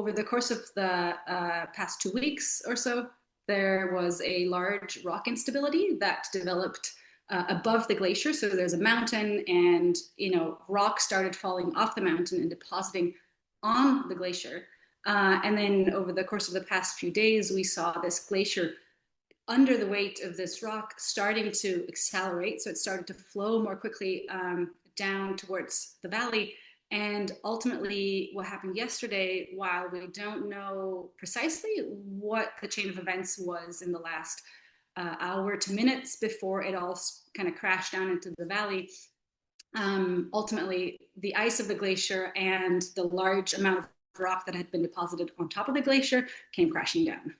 over the course of the past 2 weeks or so, there was a large rock instability that developed above the glacier. So there's a mountain, and rock started falling off the mountain and depositing on the glacier. And then over the course of the past few days, we saw this glacier under the weight of this rock starting to accelerate. So it started to flow more quickly down towards the valley. And ultimately, what happened yesterday, while we don't know precisely what the chain of events was in the last hour to minutes before it all kind of crashed down into the valley, ultimately, the ice of the glacier and the large amount of rock that had been deposited on top of the glacier came crashing down.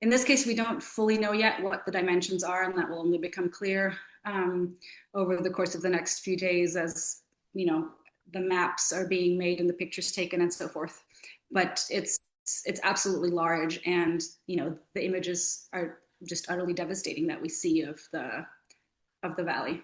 In this case, we don't fully know yet what the dimensions are, and that will only become clear over the course of the next few days as the maps are being made and the pictures taken and so forth. But it's absolutely large, and the images are just utterly devastating that we see of the valley.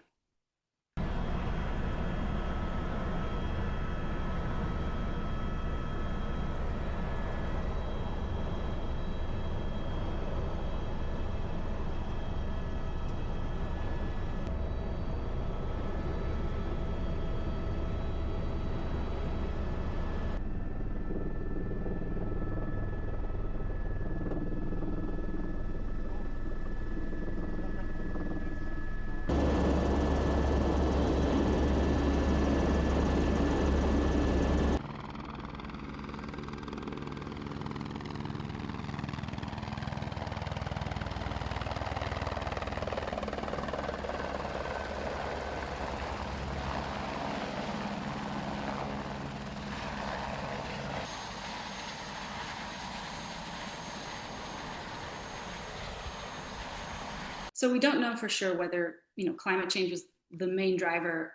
So we don't know for sure whether climate change was the main driver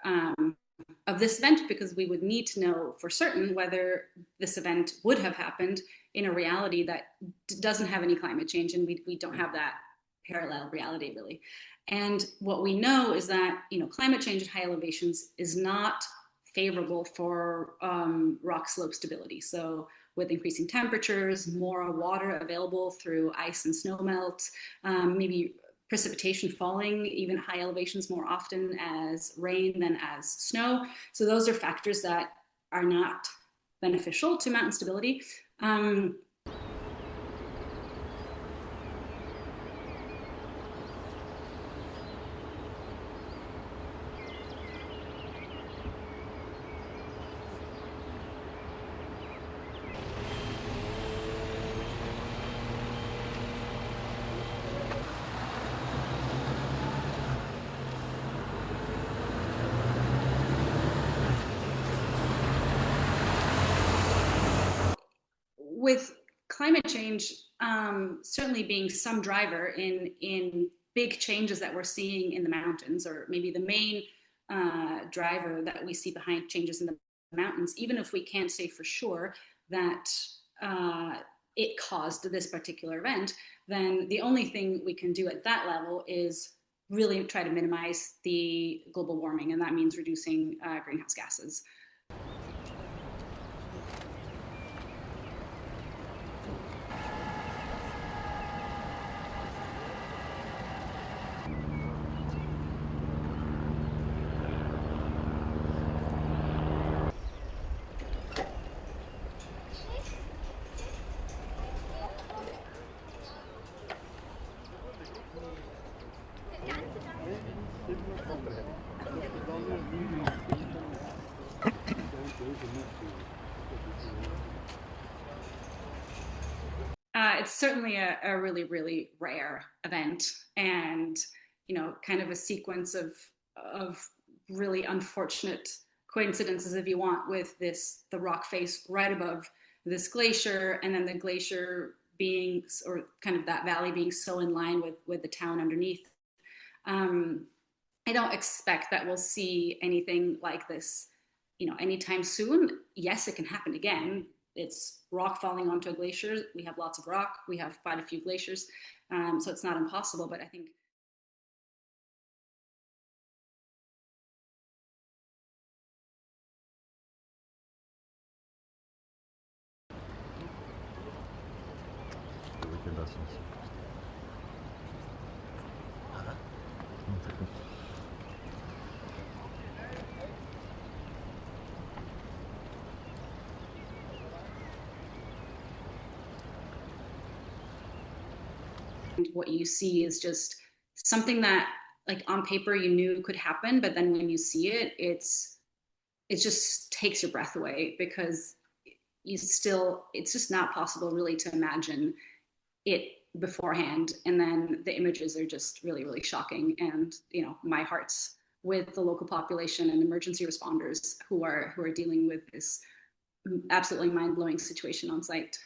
of this event, because we would need to know for certain whether this event would have happened in a reality that doesn't have any climate change, and we don't have that parallel reality really. And what we know is that climate change at high elevations is not favorable for rock slope stability. So with increasing temperatures, more water available through ice and snow melt, maybe precipitation falling even at high elevations more often as rain than as snow. So those are factors that are not beneficial to mountain stability. With climate change certainly being some driver in big changes that we're seeing in the mountains, or maybe the main driver that we see behind changes in the mountains, even if we can't say for sure that it caused this particular event, then the only thing we can do at that level is really try to minimize the global warming, and that means reducing greenhouse gases. It's certainly a really, really rare event, and kind of a sequence of really unfortunate coincidences, if you want, with the rock face right above this glacier, and then the glacier being, or kind of that valley being so in line with the town underneath. Um, I don't expect that we'll see anything like this, anytime soon. Yes, it can happen again. It's rock falling onto a glacier. We have lots of rock. We have quite a few glaciers, so it's not impossible. But I think what you see is just something that, like, on paper you knew could happen, but then when you see it, it just takes your breath away, because it's just not possible really to imagine it beforehand. And then the images are just really, really shocking. And my heart's with the local population and emergency responders who are dealing with this absolutely mind-blowing situation on site.